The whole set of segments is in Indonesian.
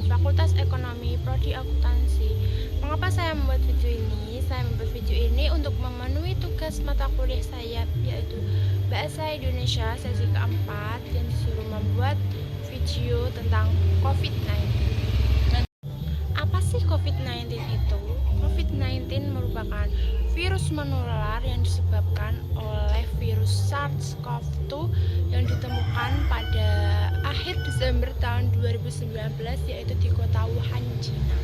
Fakultas Ekonomi Prodi Akuntansi. Mengapa saya membuat video ini? Saya membuat video ini untuk memenuhi tugas mata kuliah saya, yaitu Bahasa Indonesia sesi keempat, yang disuruh membuat video tentang COVID-19. Apa sih COVID-19 itu? COVID-19 merupakan virus menular yang disebabkan oleh virus SARS-CoV-2 yang ditemukan pada akhir Desember tahun 2019, yaitu di kota Wuhan, China.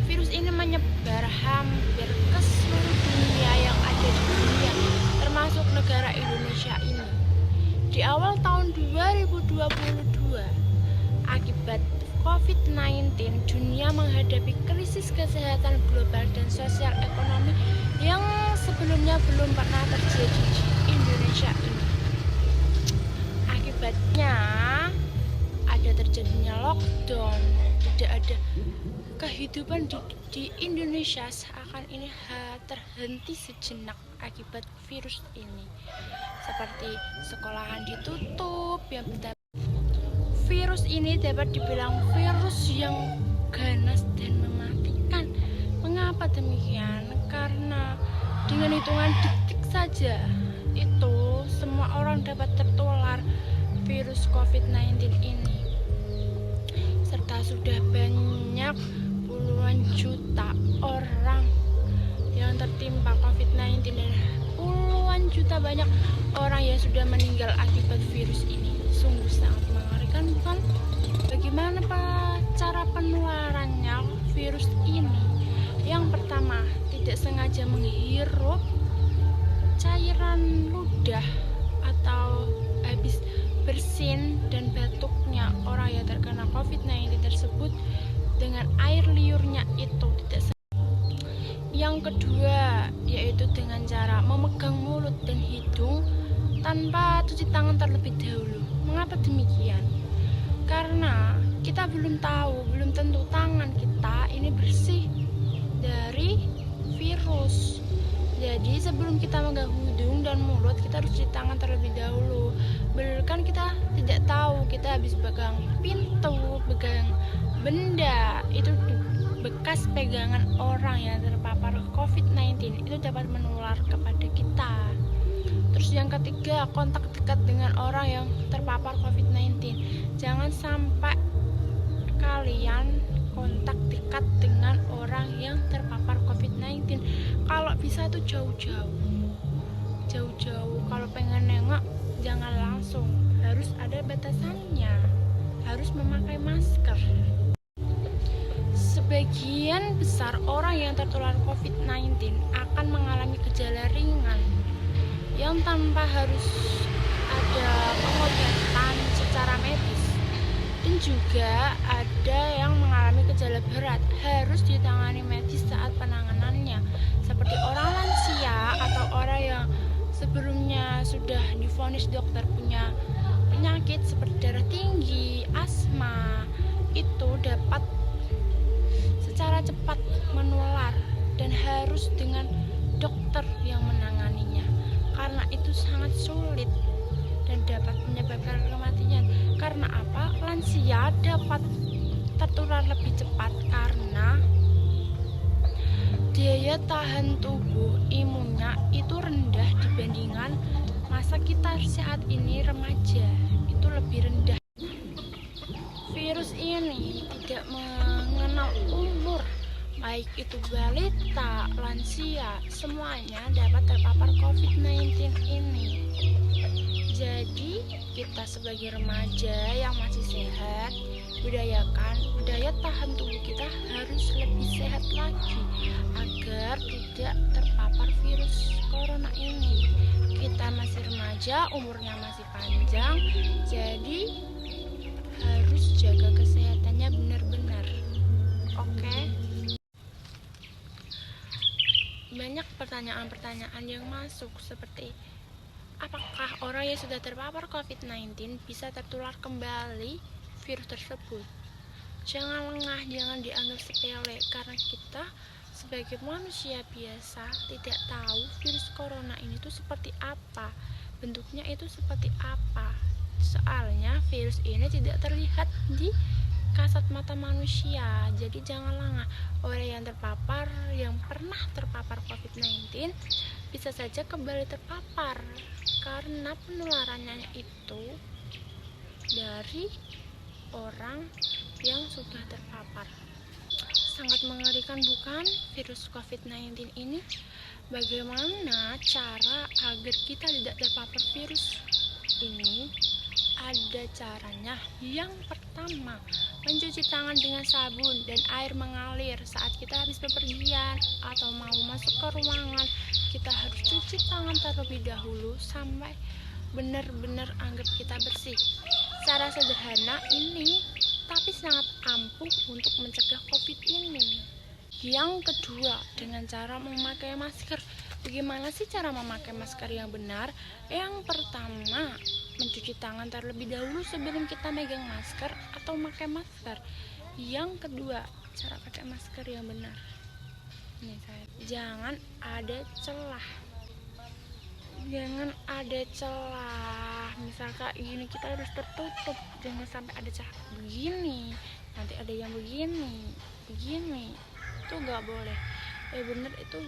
Virus ini menyebar hampir ke seluruh dunia yang ada di dunia, termasuk negara Indonesia ini. Di awal tahun 2022, akibat COVID-19, dunia menghadapi krisis kesehatan global dan sosial ekonomi yang sebelumnya belum pernah terjadi di Indonesia ini. Akibatnya ada terjadinya lockdown, tidak ada kehidupan di Indonesia seakan ini terhenti sejenak akibat virus ini. Seperti sekolahan ditutup, yang virus ini dapat dibilang virus yang ganas dan mematikan. Mengapa demikian? Karena dengan hitungan detik saja itu semua orang dapat tertular virus COVID-19 ini. Serta sudah banyak puluhan juta orang yang tertimpa COVID-19 dan puluhan juta banyak orang yang sudah meninggal akibat virus ini. Sungguh sangat mengerikan, bukan? Bagaimana cara penularannya virus ini? Yang pertama, tidak sengaja menghirup cairan ludah atau habis bersin dan batuknya orang yang terkena COVID-19 tersebut dengan air liurnya itu tidak sengaja. Yang kedua, yaitu dengan cara memegang mulut dan hidung tanpa cuci tangan terlebih dahulu. Mengapa demikian? Karena kita belum tentu tangan kita ini bersih dari virus. Jadi sebelum kita memegang hidung dan mulut, kita harus cuci tangan terlebih dahulu. Bahkan kita tidak tahu, kita habis pegang pintu, pegang benda, itu bekas pegangan orang yang terpapar COVID-19 itu dapat menular kepada kita. Terus yang ketiga, kontak dekat dengan orang yang terpapar COVID-19. Jangan sampai kalian kontak dekat dengan orang yang terpapar COVID-19. Kalau bisa itu jauh-jauh. Kalau pengen nengok, jangan langsung. Harus ada batasannya. Harus memakai masker. Sebagian besar orang yang tertular COVID-19 akan mengalami gejala ringan yang tanpa harus ada pengobatan secara medis, dan juga ada yang mengalami gejala berat harus ditangani medis saat penanganannya, seperti orang lansia atau orang yang sebelumnya sudah divonis dokter punya penyakit seperti darah tinggi, asma, itu dapat secara cepat menular dan harus dengan dokter yang menanganinya. Karena itu sangat sulit dan dapat menyebabkan kematian. Karena apa? Lansia dapat tertular lebih cepat karena daya tahan tubuh imunnya itu rendah dibandingkan masa kita saat ini remaja, itu lebih rendah. Virus ini tidak mengenal umur, baik itu balita, lansia, semuanya dapat terpapar COVID-19 ini. Jadi kita sebagai remaja yang masih sehat, budayakan daya tahan tubuh kita harus lebih sehat lagi agar tidak terpapar virus corona ini. Kita masih remaja, umurnya masih panjang, jadi harus jaga kesehatannya benar-benar. Oke? Banyak pertanyaan-pertanyaan yang masuk seperti apakah orang yang sudah terpapar COVID-19 bisa tertular kembali virus tersebut? Jangan lengah, jangan dianggap sepele, karena kita sebagai manusia biasa tidak tahu virus corona ini tuh seperti apa, bentuknya itu seperti apa. Soalnya virus ini tidak terlihat di kasat mata manusia. Jadi jangan lengah. Orang yang pernah terpapar COVID-19 bisa saja kembali terpapar karena penularannya itu dari orang yang sudah terpapar. Sangat mengerikan bukan virus COVID-19 ini? Bagaimana cara agar kita tidak terpapar virus ini? Ada caranya. Yang pertama, mencuci tangan dengan sabun dan air mengalir. Saat kita habis bepergian atau mau masuk ke ruangan, kita harus cuci tangan terlebih dahulu sampai benar-benar anggap kita bersih. Cara sederhana ini tapi sangat ampuh untuk mencegah COVID ini. Yang kedua, dengan cara memakai masker. Bagaimana sih cara memakai masker yang benar? Yang pertama, mencuci tangan terlebih dahulu sebelum kita megang masker atau pakai masker. Yang kedua, cara pakai masker yang benar. Jangan ada celah. Misalkan ini kita harus tertutup, jangan sampai ada celah begini, nanti ada yang begini itu nggak boleh. Bener itu,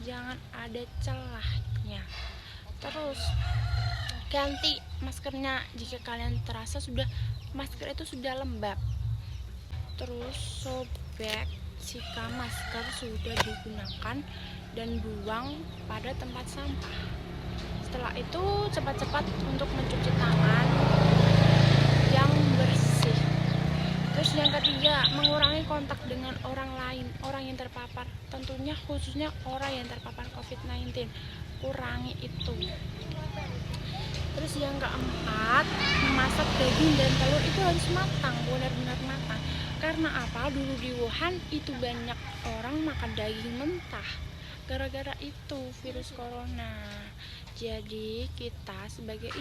jangan ada celahnya. Terus ganti maskernya jika kalian terasa masker itu sudah lembab. Terus sobek jika masker sudah digunakan dan buang pada tempat sampah. Setelah itu cepat-cepat untuk mencuci tangan yang bersih. Terus yang ketiga, mengurangi kontak dengan orang lain, orang yang terpapar, tentunya khususnya orang yang terpapar COVID-19. Kurangi itu. Terus yang keempat, memasak daging dan telur itu harus matang, benar-benar matang. Karena apa? Dulu di Wuhan itu banyak orang makan daging mentah. Gara-gara itu virus corona. Jadi kita sebagai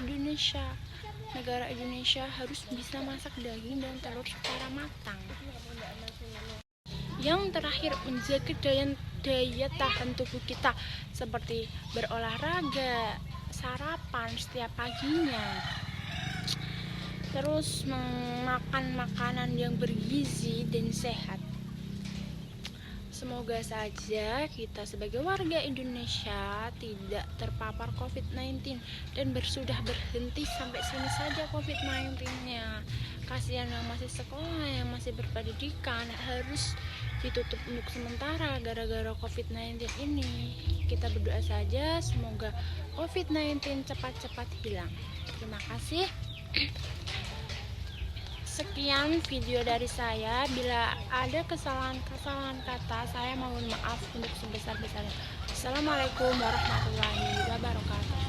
negara Indonesia harus bisa masak daging dan telur secara matang. Yang terakhir, menjaga daya tahan tubuh kita seperti berolahraga, sarapan setiap paginya. Terus makan makanan yang bergizi dan sehat. Semoga saja kita sebagai warga Indonesia tidak terpapar COVID-19 dan sudah berhenti sampai sini saja COVID-19-nya. Kasihan yang masih sekolah, yang masih berpendidikan harus ditutup untuk sementara gara-gara COVID-19 ini. Kita berdoa saja semoga COVID-19 cepat-cepat hilang. Terima kasih. Sekian video dari saya. Bila ada kesalahan kata, saya mohon maaf untuk sebesar-besarnya. Assalamualaikum warahmatullahi wabarakatuh.